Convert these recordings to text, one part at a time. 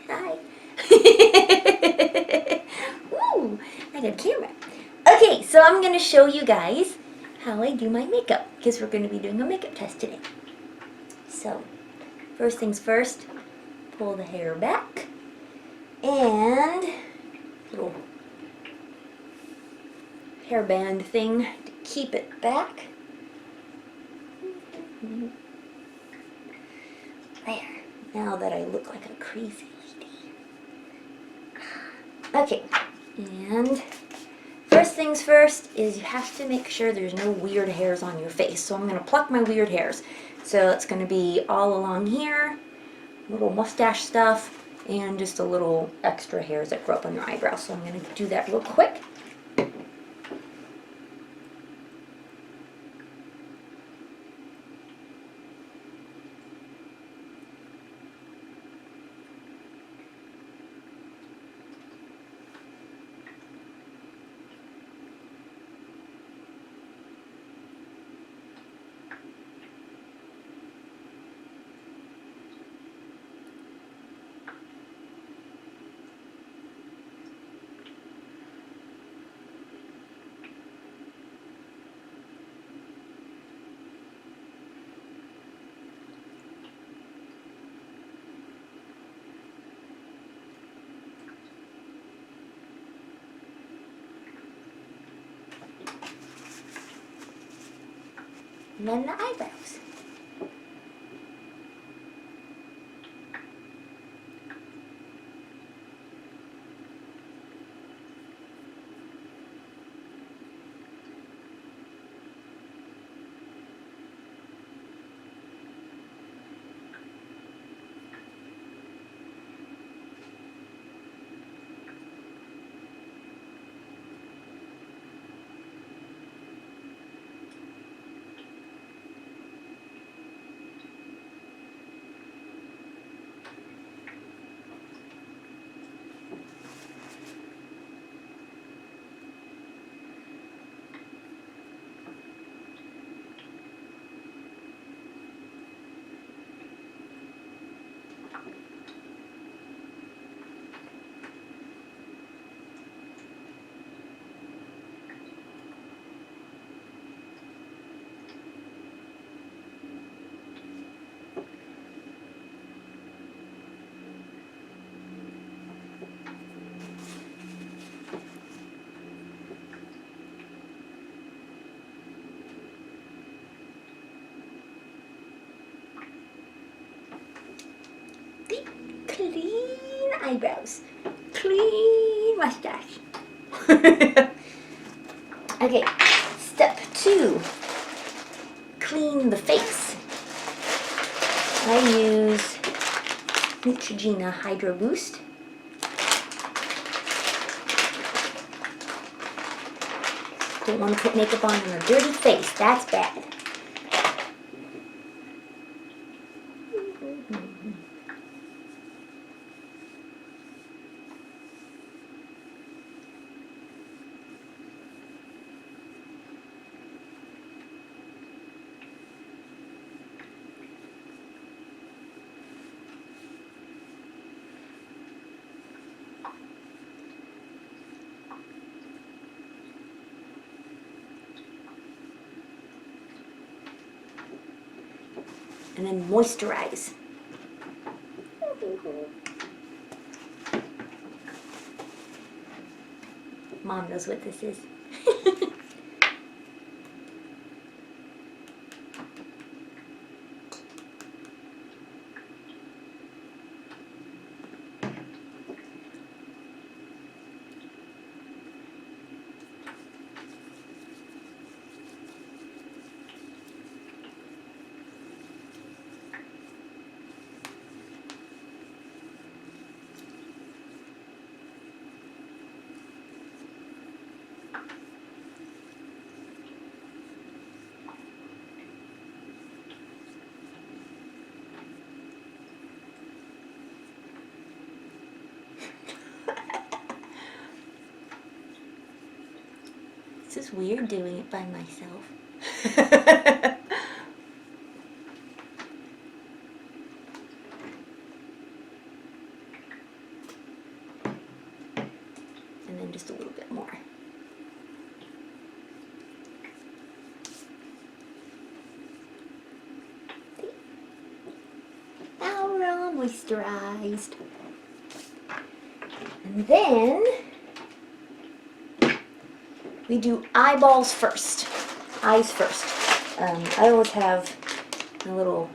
Hi. Ooh, I got a camera. Okay, so I'm going to show you guys how I do my makeup because we're going to be doing a makeup test today. So, first things first, pull the hair back and little hairband thing to keep it back. There. Now that I look like a crazy lady. Okay, and first things first is you have to make sure there's no weird hairs on your face. So I'm going to pluck my weird hairs. So it's going to be all along here, little mustache stuff, and just a little extra hairs that grow up on your eyebrows. So I'm going to do that real quick. And then the eyebrows. Clean eyebrows. Clean mustache. Okay, step 2. Clean the face. I use Neutrogena Hydro Boost. Don't want to put makeup on a dirty face. That's bad. And then moisturize. Mom knows what this is. This is weird doing it by myself. just a little bit more. Now we're all moisturized. And then we do eyeballs first. Eyes first. I always have a little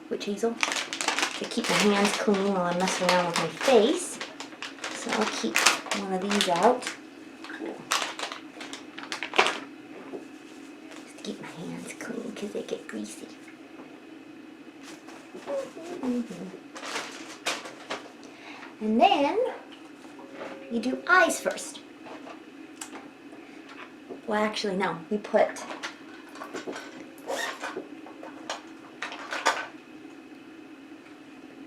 witch hazel to keep my hands clean while I'm messing around with my face. So I'll keep one of these out. Just to keep my hands clean because they get greasy. And then you do eyes first. Well, actually, no. We put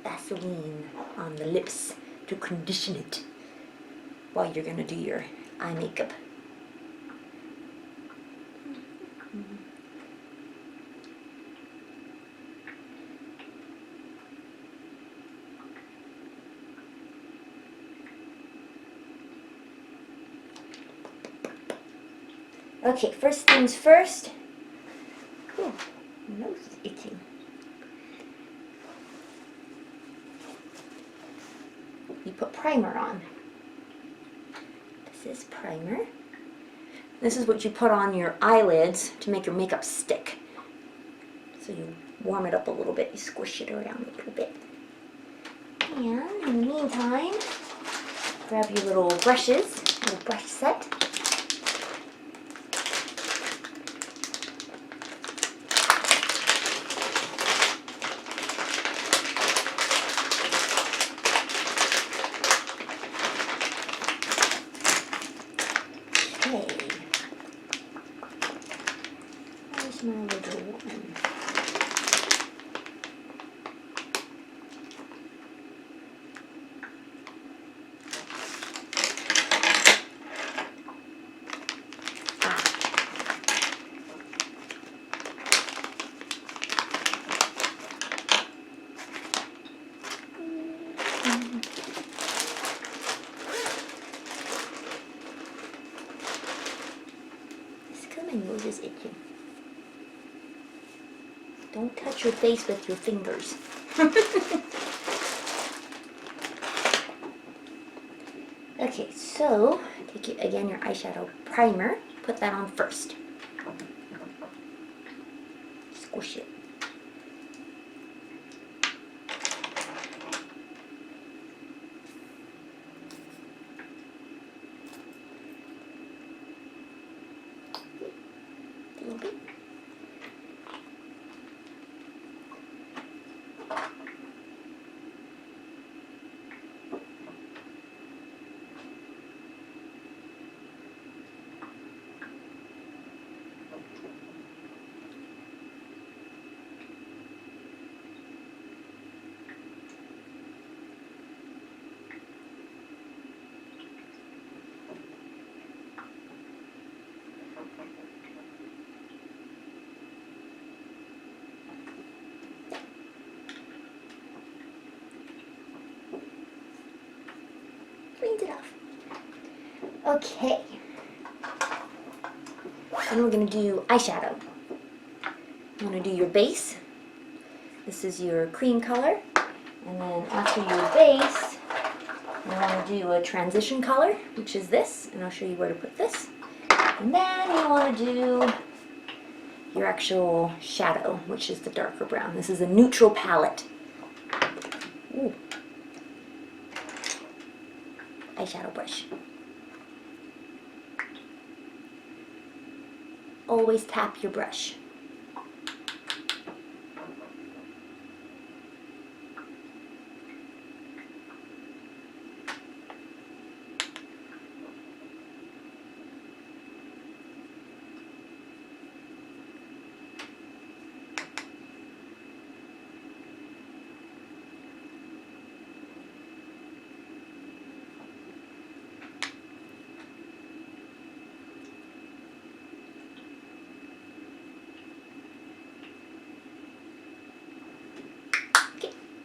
Vaseline on the lips to condition it while you're going to do your eye makeup. Okay, first things first. Ooh, my nose is itching. You put primer on. This is primer. This is what you put on your eyelids to make your makeup stick. So you warm it up a little bit, you squish it around a little bit. And in the meantime, grab your little brushes, little brush set. Where's my little one? My nose is itching. Don't touch your face with your fingers. Okay, so take it again, your eyeshadow primer. Put that on first. Squish it. A little bit. Cleans it off. Okay. Then we're going to do eyeshadow. You want to do your base. This is your cream color. And then after your base, you want to do a transition color, which is this. And I'll show you where to put this. And then you want to do your actual shadow, which is the darker brown. This is a neutral palette. Ooh. Eyeshadow brush. Always tap your brush.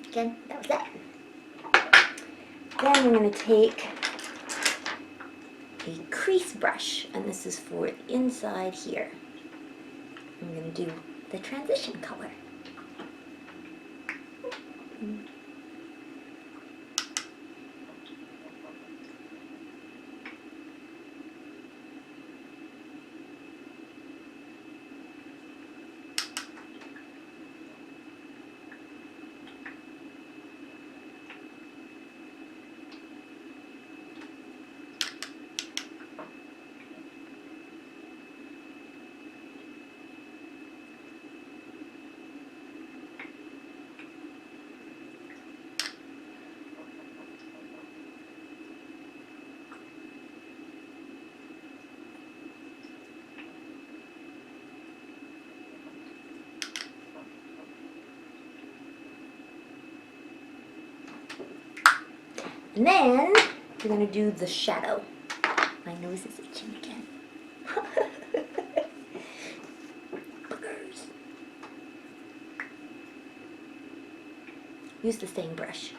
Again, that was that. Then we're going to take a crease brush, and this is for the inside here. I'm going to do the transition color. And then we're going to do the shadow. My nose is itching again. Boogers. Use the same brush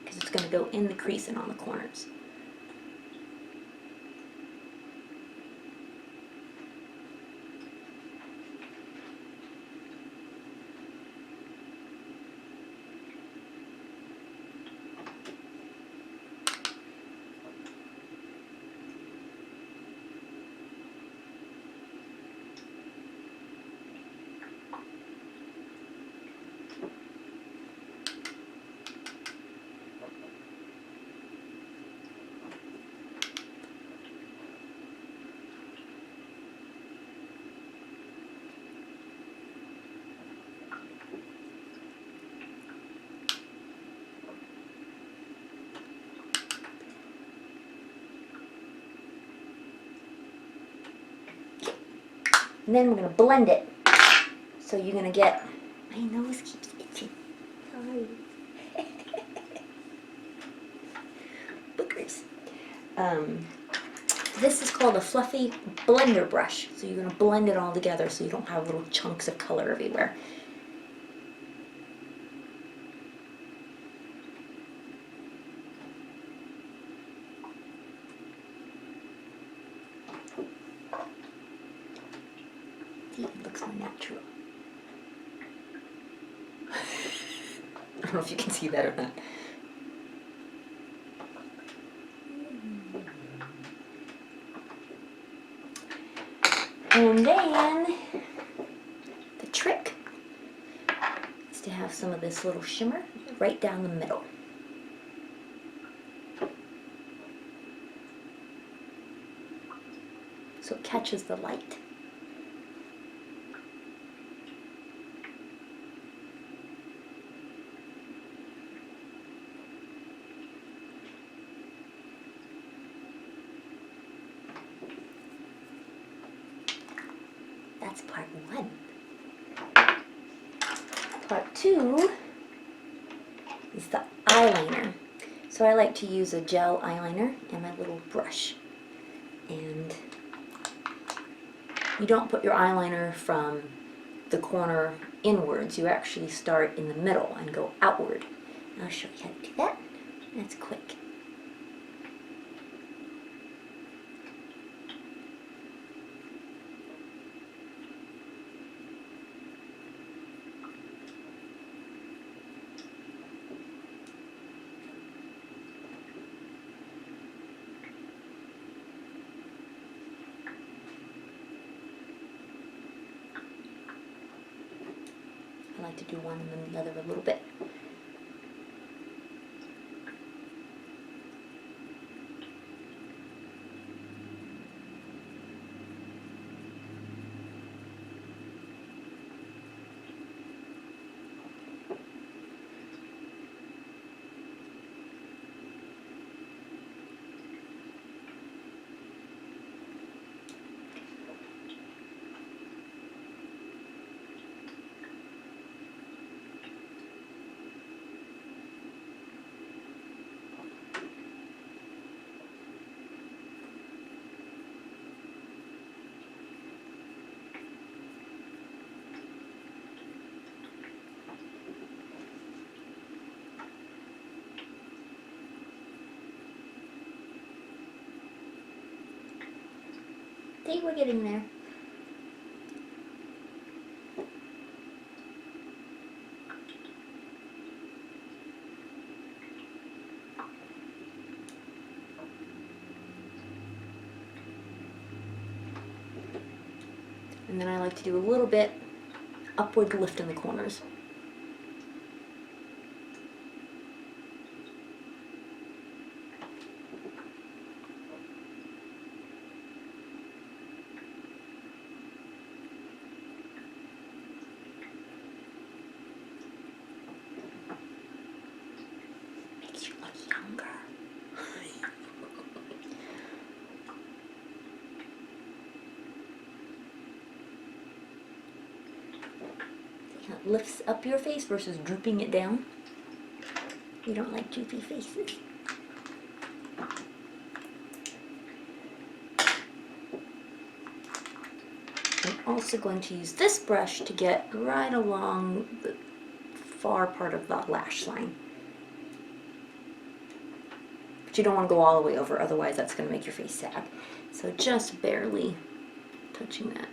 because it's going to go in the crease and on the corners. And then we're going to blend it. So you're going to get, my nose keeps itching. Sorry. Boogers. This is called a fluffy blender brush. So you're going to blend it all together so you don't have little chunks of color everywhere. It looks more natural. I don't know if you can see that or not. And then the trick is to have some of this little shimmer right down the middle. So it catches the light. That's part one. Part two is the eyeliner. So I like to use a gel eyeliner and my little brush. And you don't put your eyeliner from the corner inwards. You actually start in the middle and go outward. I'll show you how to do that. That's quick. I like to do one and then the other a little bit. See, we're getting there. And then I like to do a little bit upward lift in the corners. Makes you look younger. It lifts up your face versus drooping it down. You don't like droopy faces. I'm also going to use this brush to get right along the far part of that lash line. But you don't want to go all the way over, otherwise that's going to make your face sag. So just barely touching that.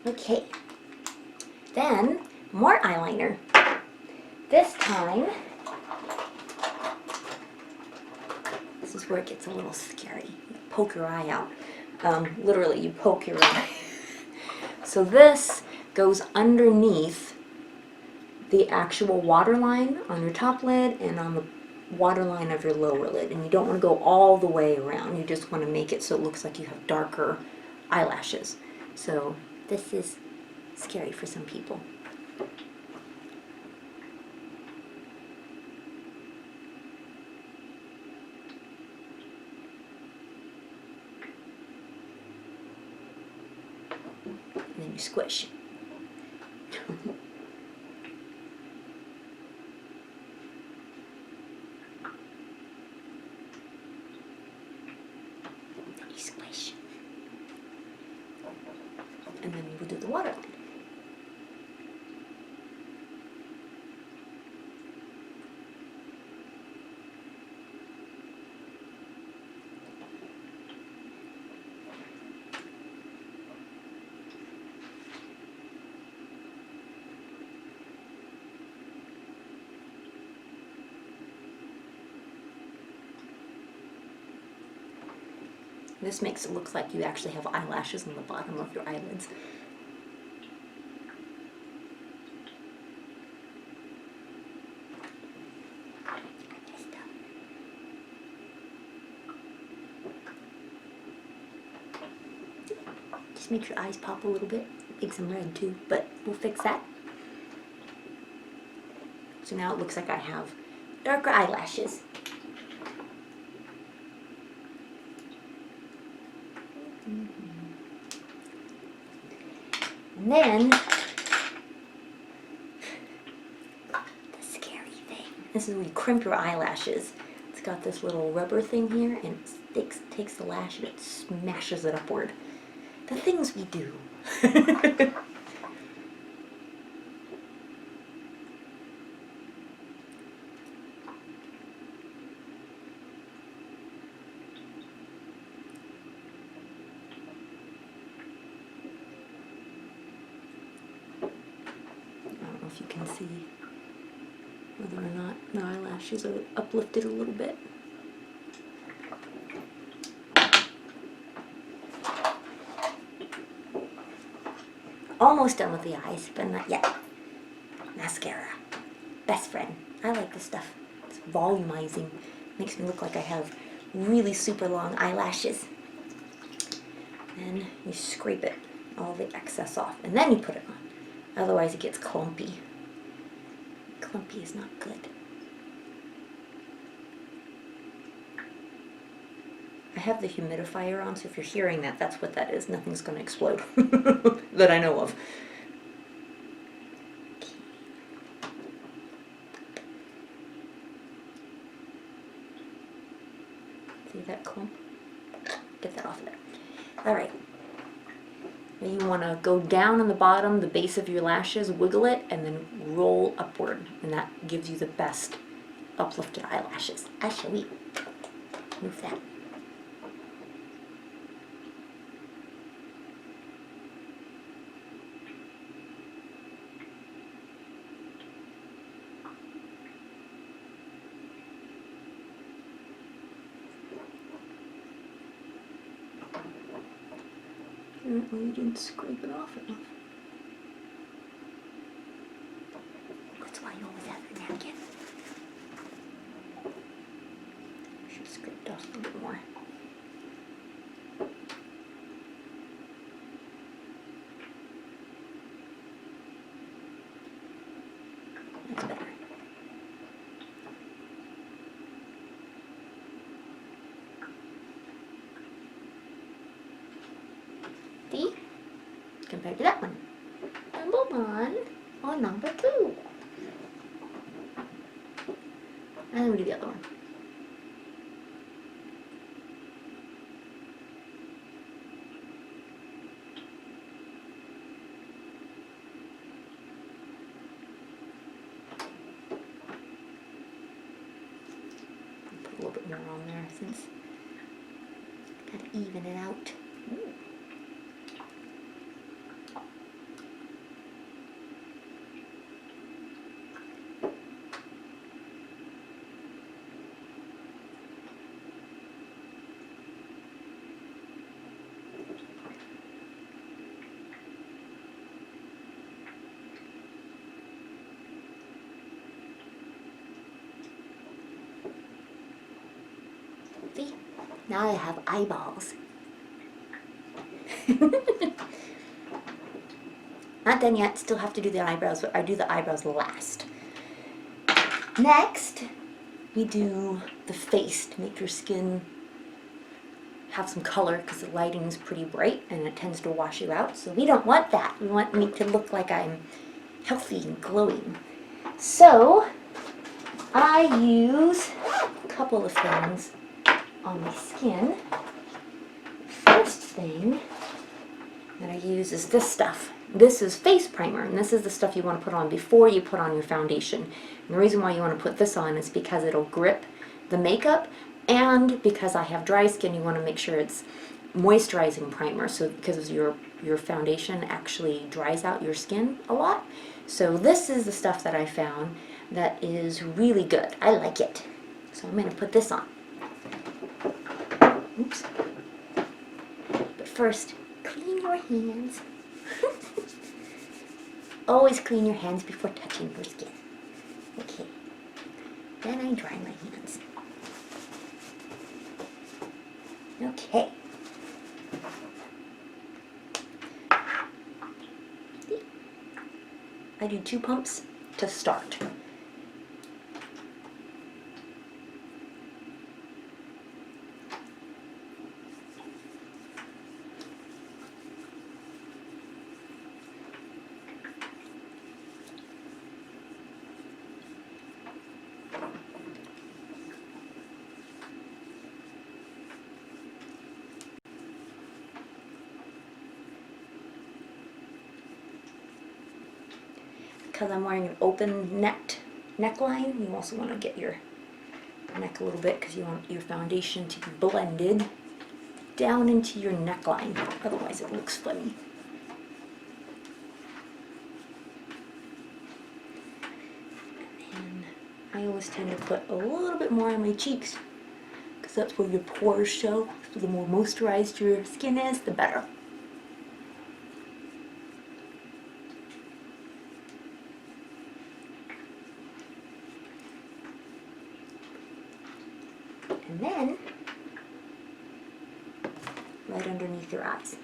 Okay, then more eyeliner. This time, this is where it gets a little scary. You poke your eye out. Literally, you poke your eye. So this goes underneath the actual waterline on your top lid and on the waterline of your lower lid. And you don't want to go all the way around. You just want to make it so it looks like you have darker eyelashes. So this is scary for some people. And then you squish. Then you squish. And then we'll do the waterline. This makes it look like you actually have eyelashes on the bottom of your eyelids. Just makes your eyes pop a little bit. Makes them red too, but we'll fix that. So now it looks like I have darker eyelashes. And then, the scary thing. This is when you crimp your eyelashes. It's got this little rubber thing here, and it takes the lash and it smashes it upward. The things we do. If you can see whether or not the eyelashes are uplifted a little bit. Almost done with the eyes, but not yet. Mascara. Best friend. I like this stuff. It's volumizing. Makes me look like I have really super long eyelashes. And you scrape it, all the excess off, and then you put it on. Otherwise it gets clumpy. Clumpy is not good. I have the humidifier on, so if you're hearing that, that's what that is. Nothing's going to explode that I know of. See that clump? Get that off of there. Alright. And you want to go down on the bottom, the base of your lashes, wiggle it, and then roll upward. And that gives you the best uplifted eyelashes. Actually, move that. Apparently you didn't scrape it off enough. That's why you always have your napkin. Should have scraped off a little bit more. That's better. See? Compared to that one. Number one or number two. And then we do the other one. Put a little bit more on there since gotta even it out. Ooh. See? Now I have eyeballs. Not done yet, still have to do the eyebrows, but I do the eyebrows last. Next, we do the face to make your skin have some color because the lighting is pretty bright and it tends to wash you out. So we don't want that. We want me to look like I'm healthy and glowing. So I use a couple of things on my skin. First thing that I use is this stuff. This is face primer, and this is the stuff you want to put on before you put on your foundation. And the reason why you want to put this on is because it'll grip the makeup, and because I have dry skin, you want to make sure it's moisturizing primer, so because your foundation actually dries out your skin a lot. So this is the stuff that I found that is really good. I like it. So I'm going to put this on. Oops. But first, clean your hands. Always clean your hands before touching your skin. Okay. Then I dry my hands. Okay. I do 2 pumps to start. Because I'm wearing an open neckline, you also want to get your neck a little bit because you want your foundation to be blended down into your neckline. Otherwise it looks funny. And I always tend to put a little bit more on my cheeks because that's where your pores show. So the more moisturized your skin is, the better. And then, right underneath your eyes.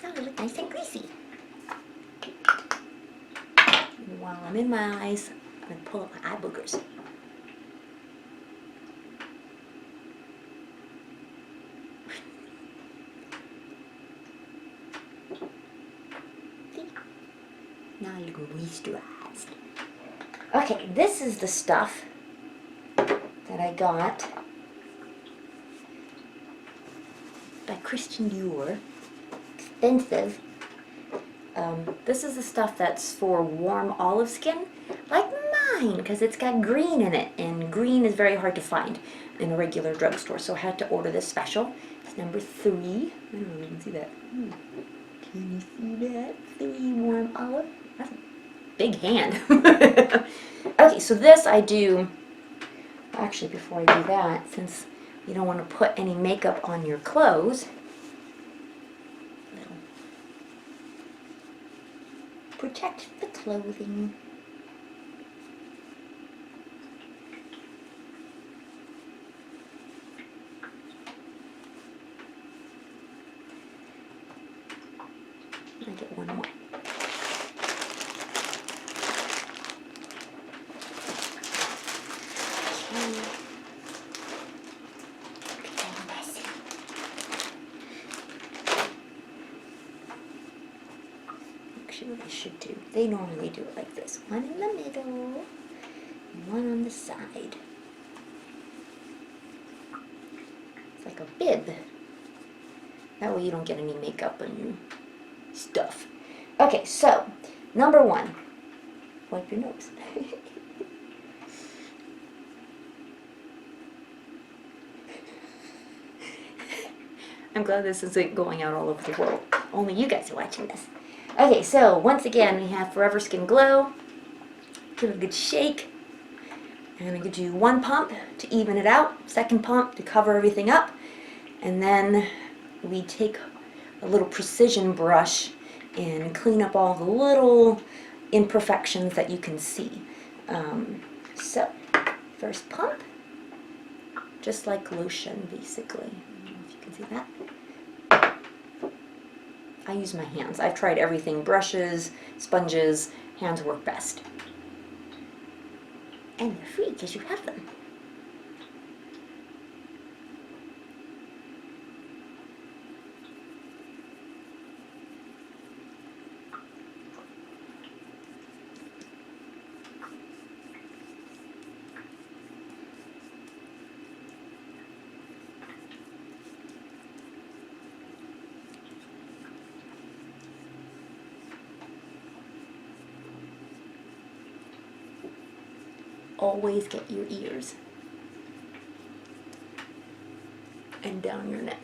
Now they look nice and greasy. And while I'm in my eyes, I'm going to pull up my eye boogers. See? Now you can moisturize. Okay, this is the stuff that I got by Christian Dior. Expensive. This is the stuff that's for warm olive skin, like mine, because it's got green in it, and green is very hard to find in a regular drugstore, so I had to order this special. It's number 3. I don't know if you can see that. Can you see that? 3 warm olive. That's a big hand. Okay, so this I do, actually before I do that, since you don't want to put any makeup on your clothes, protect the clothing. I get one more. Actually, what I should do, they normally do it like this. One in the middle, and one on the side. It's like a bib. That way you don't get any makeup on your stuff. Okay, so, number 1. Wipe your nose. I'm glad this isn't going out all over the world. Only you guys are watching this. Okay, so once again, we have Forever Skin Glow. Give it a good shake. I'm going to do 1 pump to even it out, 2nd pump to cover everything up, and then we take a little precision brush and clean up all the little imperfections that you can see. So, first pump, just like lotion, basically. I don't know if you can see that. I use my hands. I've tried everything, brushes, sponges, hands work best. And they're free because you have them. Always get your ears and down your neck.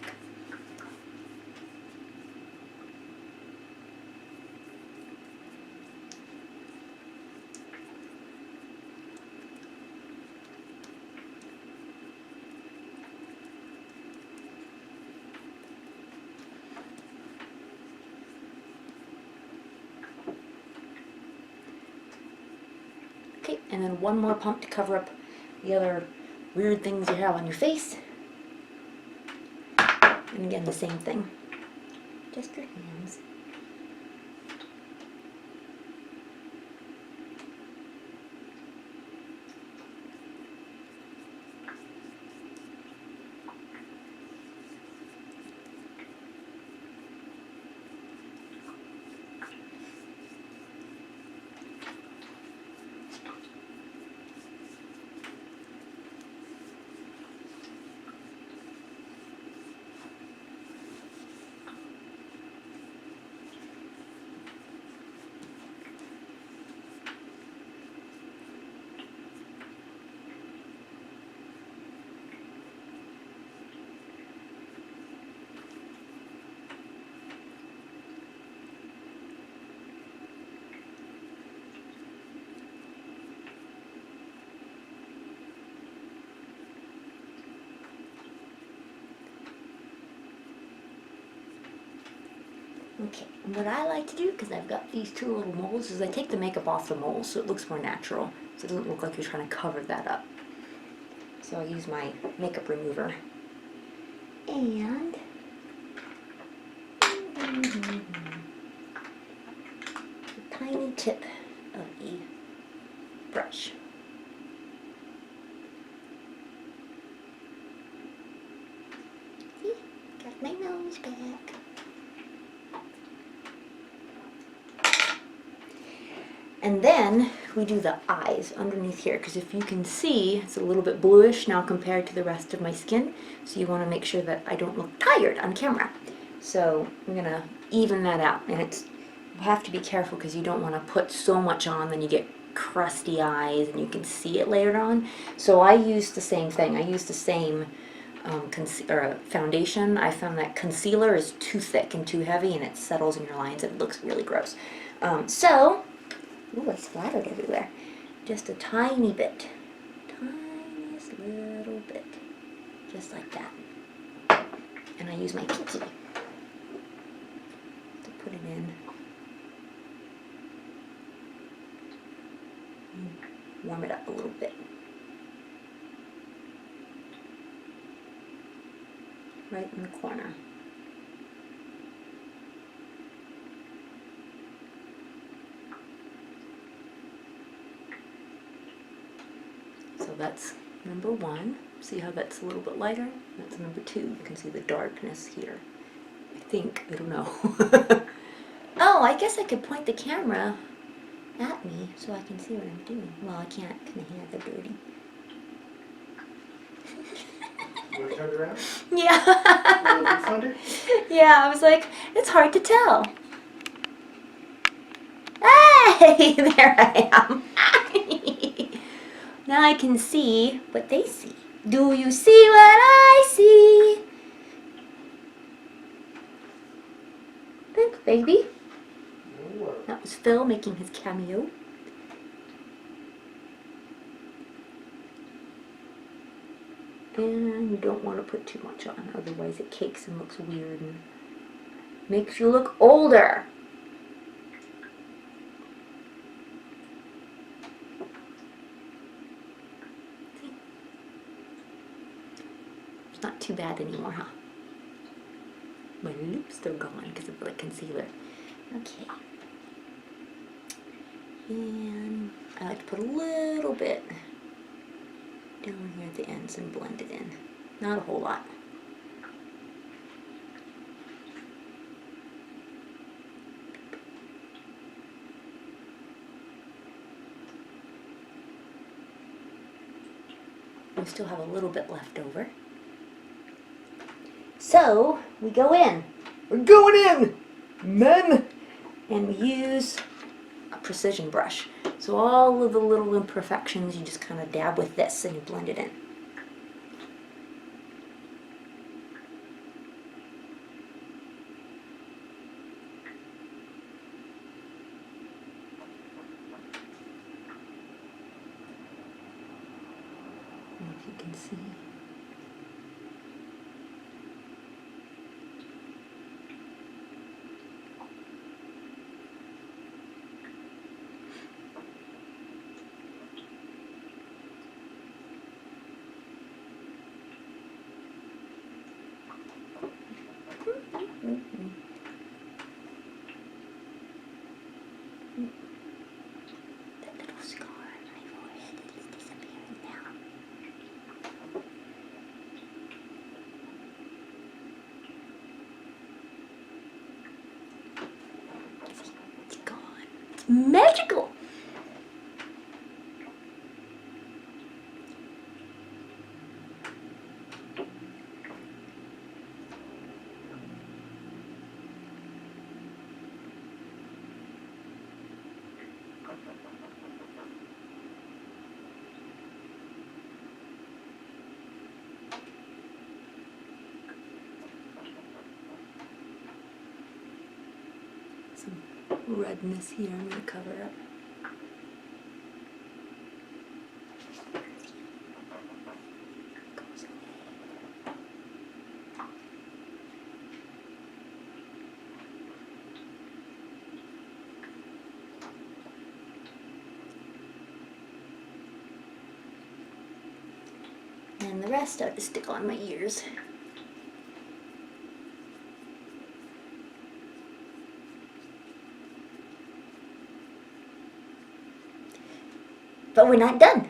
Okay, and then 1 more pump to cover up the other weird things you have on your face. And again, the same thing. Just your hands. Okay, and what I like to do, because I've got these 2 little moles, is I take the makeup off the moles so it looks more natural. So it doesn't look like you're trying to cover that up. So I use my makeup remover. And a tiny tip of a brush. See? Got my nose back. And then we do the eyes underneath here, because if you can see, it's a little bit bluish now compared to the rest of my skin. So you want to make sure that I don't look tired on camera. So I'm going to even that out. And you have to be careful because you don't want to put so much on, then you get crusty eyes and you can see it later on. So I use the same thing. I use the same foundation. I found that concealer is too thick and too heavy and it settles in your lines and it looks really gross. Ooh, I splattered everywhere. Just a tiny bit. Tiniest little bit. Just like that. And I use my pinky to put it in. And warm it up a little bit. Right in the corner. So that's number one. See how that's a little bit lighter? That's number two. You can see the darkness here. I think. I don't know. Oh, I guess I could point the camera at me so I can see what I'm doing. Well, I can't. My hands are dirty. You want to turn it around? Yeah. Yeah, I was like, it's hard to tell. Hey, there I am. Now I can see what they see. Do you see what I see? Thanks, baby. That was Phil making his cameo. And you don't want to put too much on, otherwise it cakes and looks weird and makes you look older. See? It's not too bad anymore, huh? My lips are gone because of the concealer. Okay. And I like to put a little bit down here at the ends and blend it in. Not a whole lot. We still have a little bit left over. So we go in. We're going in, men! And we use a precision brush. So all of the little imperfections you just kind of dab with this and you blend it in. I don't know if you can see. That little scar on my forehead is disappearing now. It's gone. It's magical! Some redness here I'm going to cover up. And the rest I just stick on my ears. But we're not done.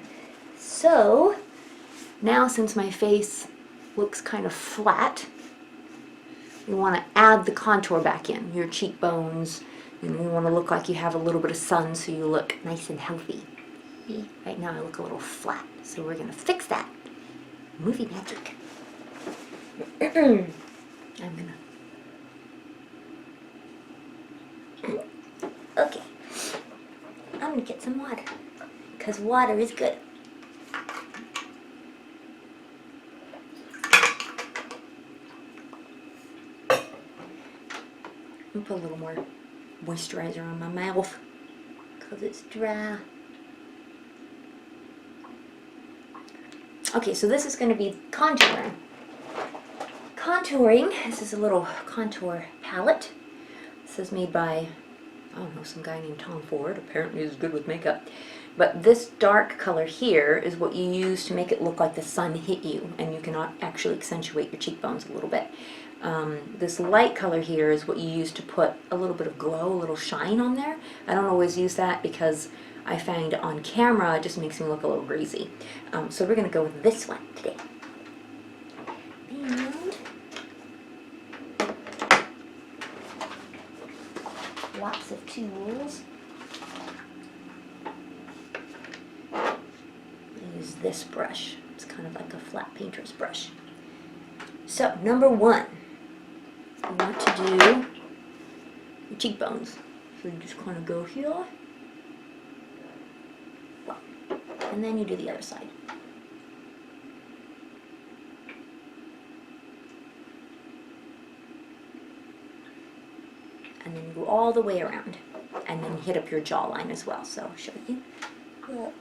So now, since my face looks kind of flat, you want to add the contour back in, your cheekbones, and you want to look like you have a little bit of sun so you look nice and healthy. See? Right now I look a little flat, so we're going to fix that. Movie magic. Okay. I'm going to get some water, because water is good. I'm put a little more moisturizer on my mouth because it's dry. Okay, so this is going to be contouring. Contouring, this is a little contour palette. This is made by, I don't know, some guy named Tom Ford. Apparently he's good with makeup. But this dark color here is what you use to make it look like the sun hit you, and you can actually accentuate your cheekbones a little bit. This light color here is what you use to put a little bit of glow, a little shine on there. I don't always use that because I find on camera it just makes me look a little greasy. So we're going to go with this one today. And lots of tools. I use this brush. It's kind of like a flat painter's brush. So, number one, you want to do your cheekbones. So you just kind of go here, and then you do the other side. And then you go all the way around, and then hit up your jawline as well. So I'll show you. Cool.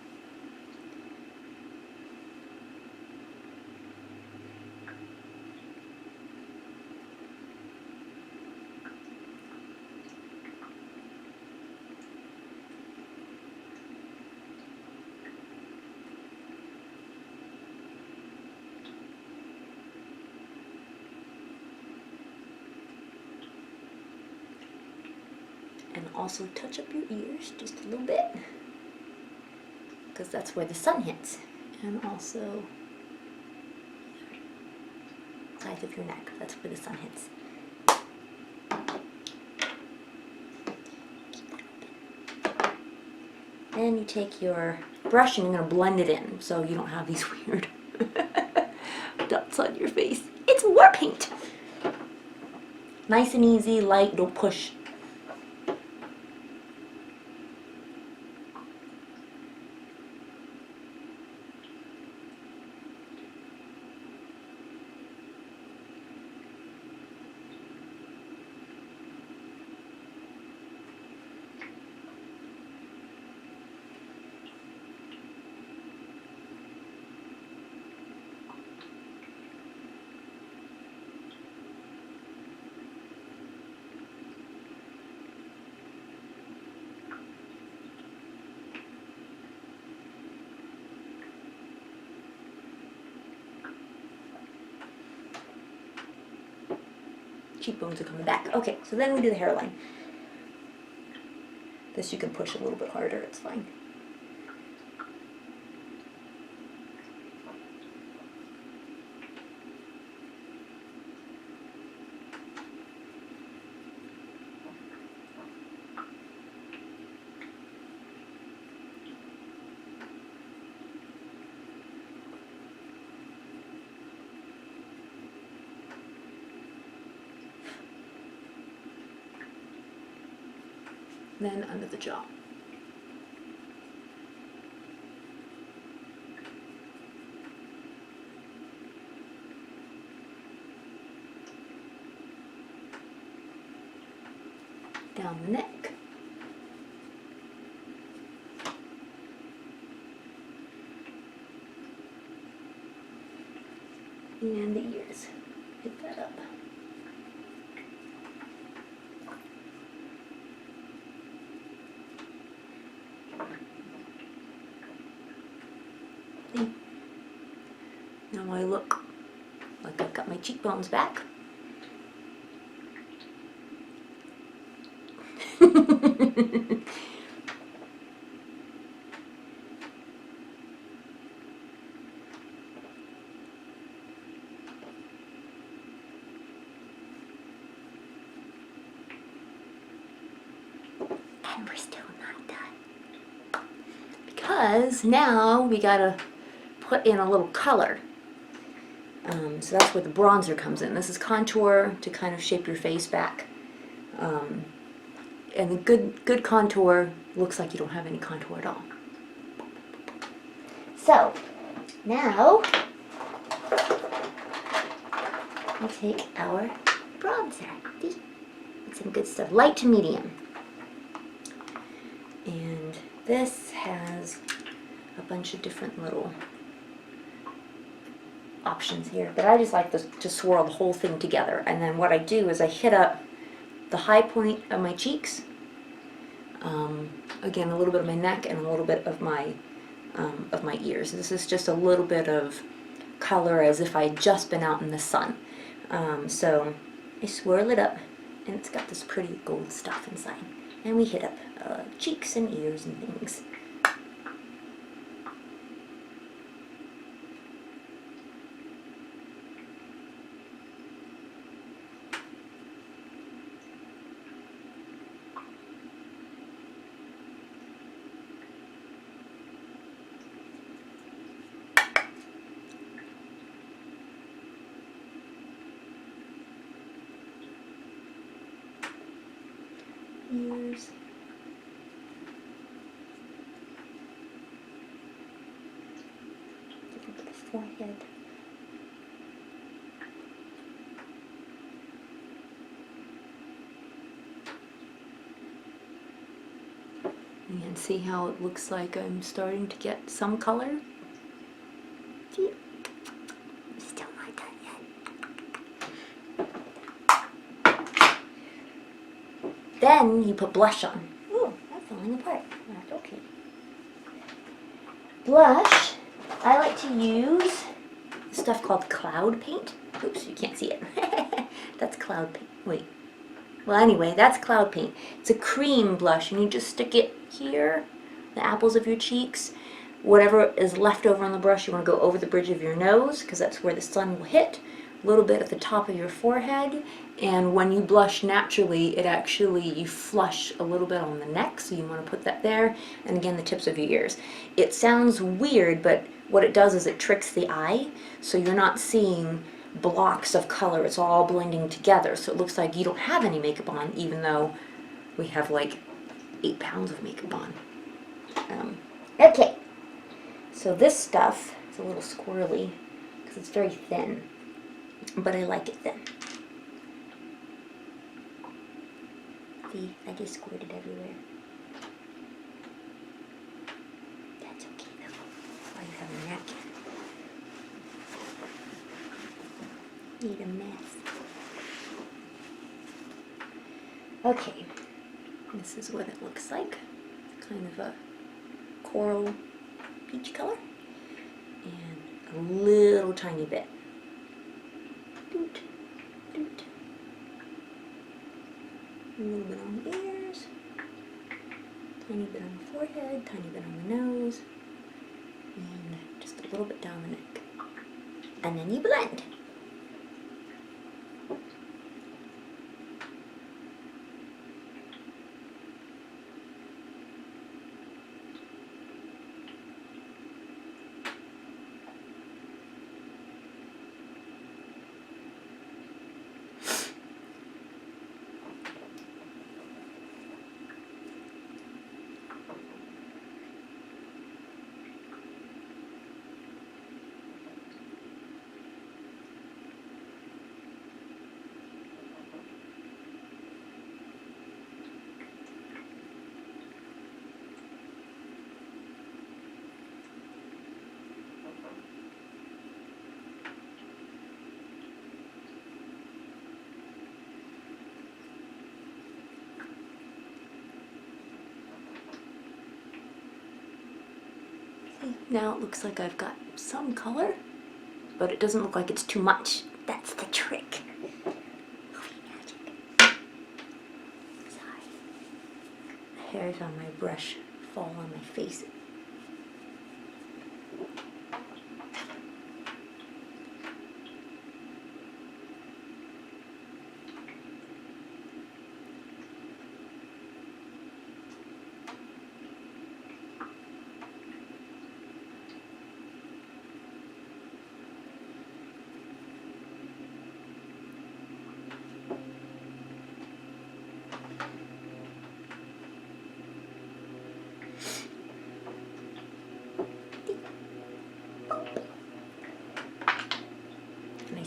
And also touch up your ears just a little bit, because that's where the sun hits. And also sides of your neck, that's where the sun hits. Then you take your brush and you're going to blend it in so you don't have these weird dots on your face. It's war paint! Nice and easy, light, don't push. Cheekbones are coming back. Okay, so then we do the hairline. This you can push a little bit harder, it's fine. Then under the jaw. Down the neck. And the ears. Hit that up. Now I look like I've got my cheekbones back. And we're still not done. Because now we gotta put in a little color. So that's where the bronzer comes in. This is contour to kind of shape your face back. And the good contour looks like you don't have any contour at all. So, now we take our bronzer. It's some good stuff, light to medium. And this has a bunch of different little options here, but I just like this to swirl the whole thing together. And then what I do is I hit up the high point of my cheeks, again a little bit of my neck and a little bit of my ears. This is just a little bit of color as if I'd just been out in the sun. So I swirl it up, and it's got this pretty gold stuff inside. And we hit up cheeks and ears and things. Ears. A little bit of forehead. And see how it looks like I'm starting to get some color? See? I'm still not done yet. Then you put blush on. Ooh, that's falling apart. That's okay. Blush, I like to use stuff called cloud paint. Oops, you can't see it. That's cloud paint. Wait. Well, anyway, that's cloud paint. It's a cream blush, and you just stick it here, the apples of your cheeks. Whatever is left over on the brush, you want to go over the bridge of your nose, because that's where the sun will hit. A little bit at the top of your forehead, and when you blush naturally, you flush a little bit on the neck, so you want to put that there, and again, the tips of your ears. It sounds weird, but what it does is it tricks the eye, so you're not seeing blocks of color. It's all blending together, so it looks like you don't have any makeup on, even though we have like 8 pounds of makeup on. Okay, so this stuff is a little squirrely because it's very thin, but I like it thin. See, I just squirted everywhere. That's okay though. Why you have a napkin? Need a mess. Okay, this is what it looks like. Kind of a coral peach color. And a little tiny bit. Doot, doot. A little bit on the ears. Tiny bit on the forehead, tiny bit on the nose. And just a little bit down the neck. And then you blend. Now it looks like I've got some color, but it doesn't look like it's too much. That's the trick. Movie magic. Sorry. The hairs on my brush fall on my face.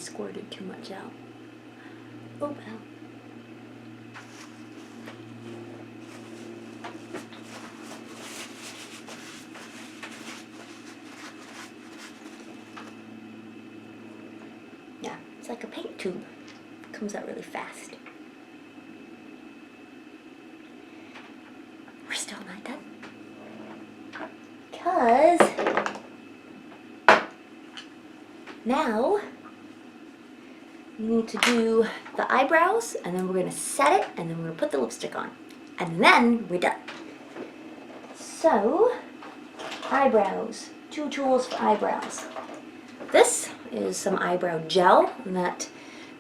squirted too much out. Oh well. Yeah, it's like a paint tube. It comes out really fast. We're still not done. Because now we need to do the eyebrows, and then we're going to set it, and then we're going to put the lipstick on. And then we're done. So, eyebrows. 2 tools for eyebrows. This is some eyebrow gel that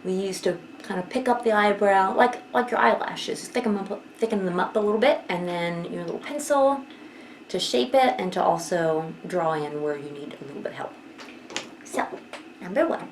we use to kind of pick up the eyebrow, like your eyelashes. Thicken them up a little bit, and then your little pencil to shape it and to also draw in where you need a little bit of help. So, number 1.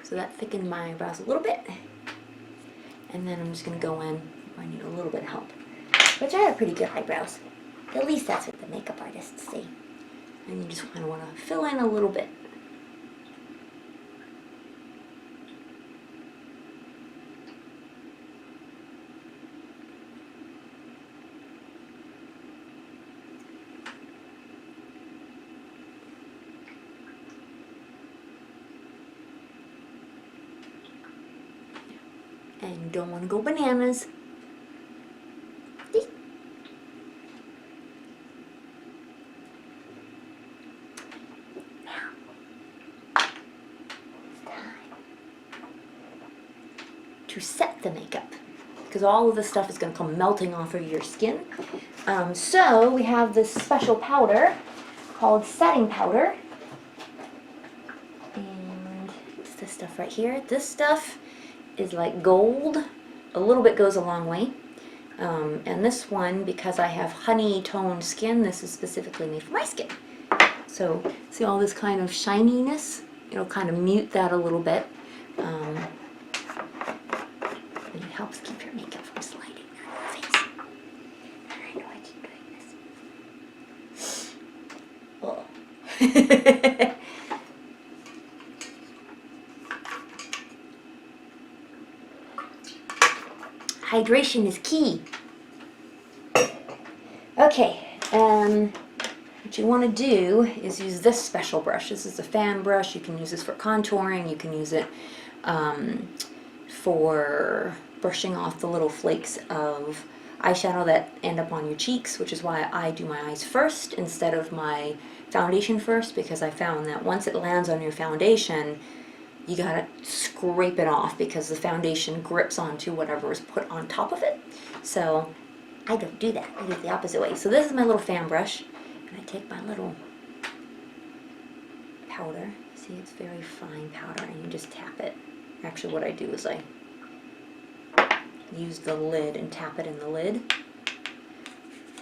So that thickened my eyebrows a little bit. And then I'm just going to go in where I need a little bit of help. Which I have pretty good eyebrows. At least that's what the makeup artists say. And you just kind of want to fill in a little bit. And you don't want to go bananas. To set the makeup, because all of this stuff is going to come melting off of your skin. So we have this special powder called setting powder, and it's this stuff right here. This stuff is like gold. A little bit goes a long way. And this one, because I have honey toned skin, this is specifically made for my skin. So see all this kind of shininess? It'll kind of mute that a little bit. And it helps keep your makeup from sliding down your face. And I know I keep doing this. Oh. Hydration is key. Okay, what you want to do is use this special brush. This is a fan brush. You can use this for contouring. You can use it for brushing off the little flakes of eyeshadow that end up on your cheeks, which is why I do my eyes first instead of my foundation first, because I found that once it lands on your foundation, you gotta scrape it off because the foundation grips onto whatever is put on top of it. So I don't do that. I do it the opposite way. So this is my little fan brush, and I take my little powder. See, it's very fine powder, and you just tap it. Actually, what I do is I use the lid and tap it in the lid,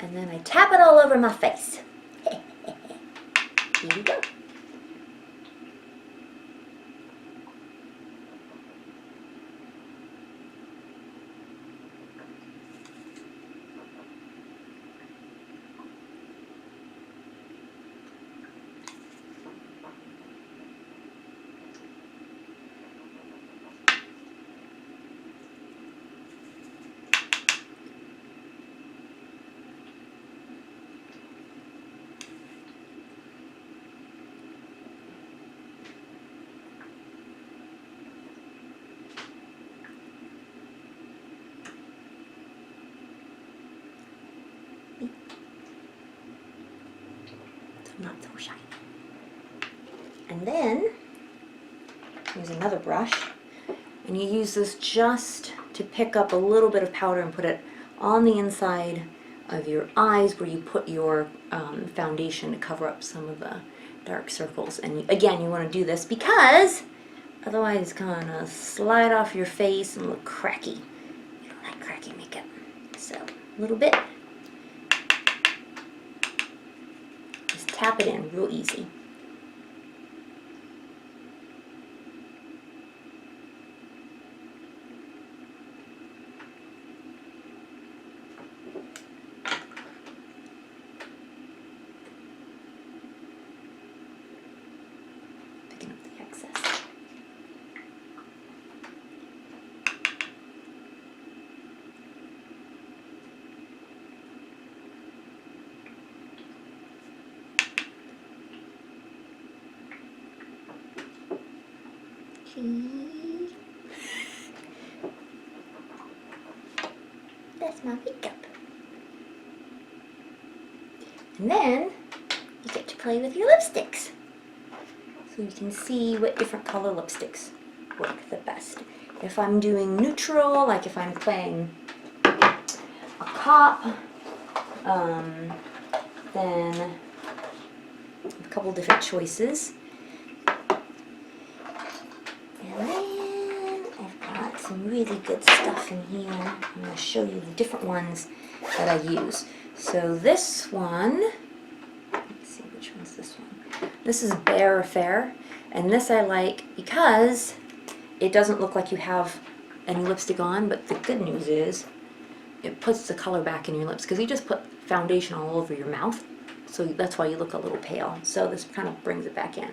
and then I tap it all over my face. Here you go. Not so shiny. And then There's another brush. And you use this just to pick up a little bit of powder and put it on the inside of your eyes where you put your foundation to cover up some of the dark circles. And again, you want to do this because otherwise it's going to slide off your face and look cracky. You don't like cracky makeup. So, a little bit. Just tap it in real easy. Picking up the excess. That's my makeup. And then you get to play with your lipsticks. So you can see what different color lipsticks work the best. If I'm doing neutral, like if I'm playing a cop, then a couple different choices. And then I've got some really good stuff in here. I'm going to show you the different ones that I use. So this one, let's see which one's this one. This is Bare Affair, and this I like because it doesn't look like you have any lipstick on, but the good news is it puts the color back in your lips because you just put foundation all over your mouth, so that's why you look a little pale. So this kind of brings it back in.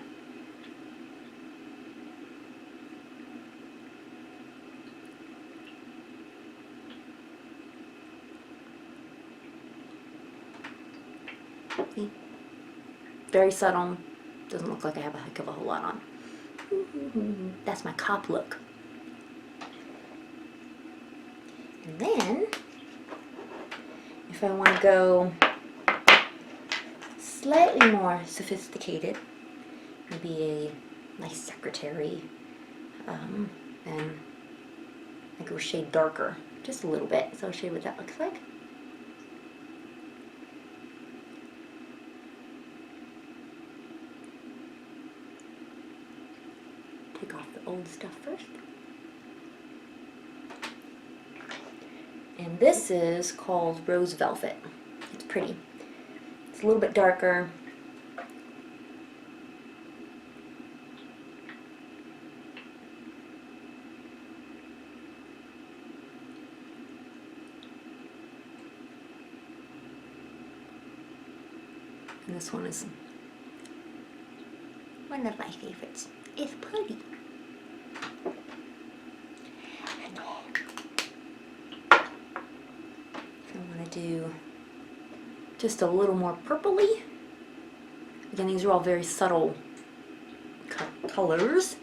See? Very subtle. Doesn't look like I have a heck of a whole lot on. That's my cop look. And then, if I want to go slightly more sophisticated, maybe a nice secretary, and I go shade darker, just a little bit, so I'll show you what that looks like. Take off the old stuff first. And this is called Rose Velvet. It's pretty. It's a little bit darker. And this one is one of my favorites. It's pretty. I want to do just a little more purpley. Again, these are all very subtle colors.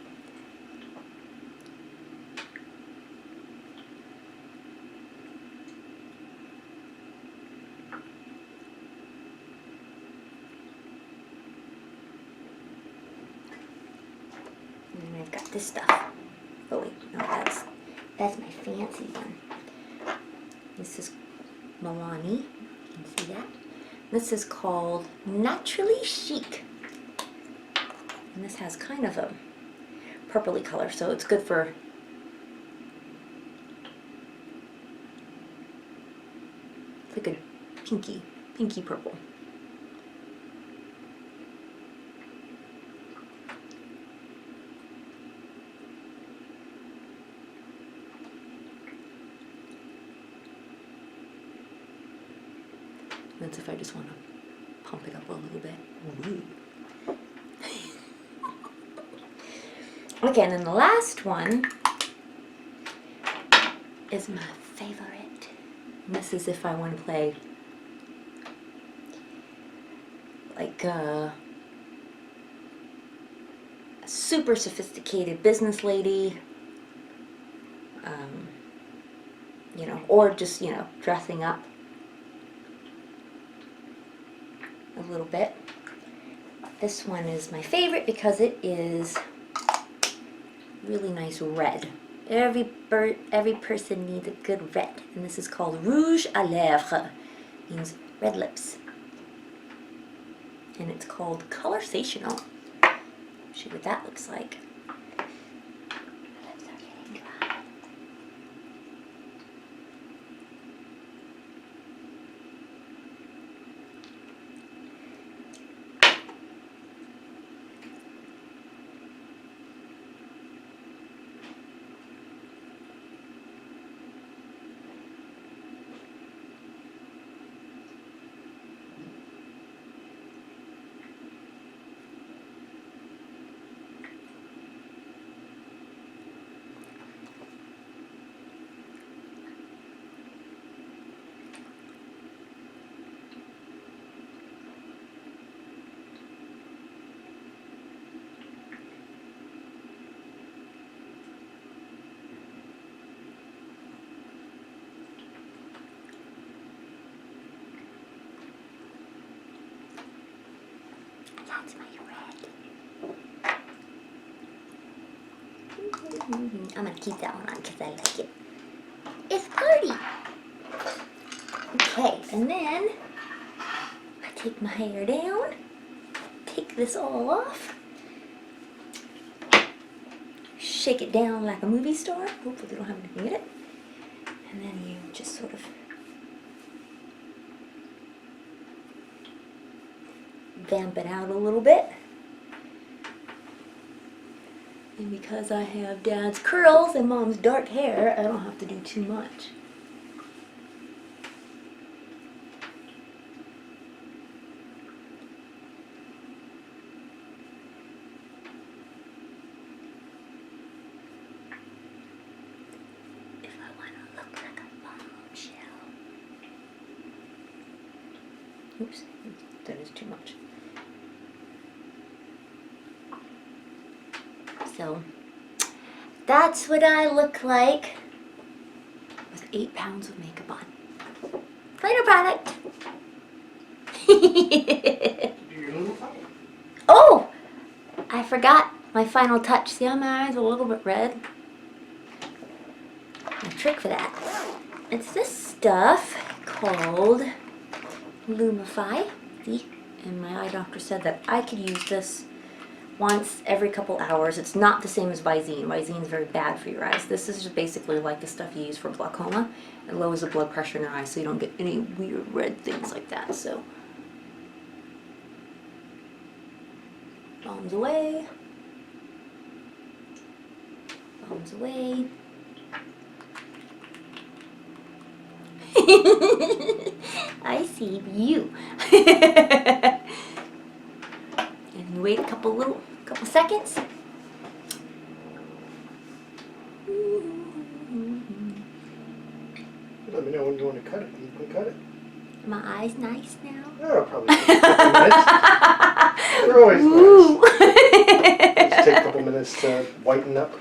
And then I've got this stuff. Oh wait, no, that's my fancy one. This is Milani. You can see that. This is called Naturally Chic. And this has kind of a purpley color, so it's good for it's like a pinky purple. That's if I just want to pump it up a little bit. Ooh. Okay, and then the last one is my favorite. And this is if I want to play like a super sophisticated business lady, you know, or just, you know, dressing up a little bit. This one is my favorite because it is really nice red. Every person needs a good red, and this is called rouge à lèvres, means red lips, and it's called Colorsational. See what that looks like. Lips are getting dry. That's my red. I'm gonna keep that one on because I like it. It's pretty. Okay, and then I take my hair down, take this all off, shake it down like a movie star. Hopefully they don't have anything in it. And then you just sort of vamp it out a little bit. And because I have Dad's curls and Mom's dark hair, I don't have to do too much. If I want to look like a bombshell. Oops, that is too much. So that's what I look like with 8 pounds of makeup on. Final product. Do your little thing. Oh, I forgot my final touch. See how my eyes are a little bit red? A trick for that. It's this stuff called Lumify. See? And my eye doctor said that I could use this once every couple hours. It's not the same as Visine. Visine is very bad for your eyes. This is just basically like the stuff you use for glaucoma. It lowers the blood pressure in your eyes so you don't get any weird red things like that. So, bombs away. Bombs away. I see you. And you wait a couple seconds. Let me know when you want to cut it. You can cut it. My eyes nice now. Oh, probably take a couple minutes. They're always nice. Just take a couple minutes to whiten up.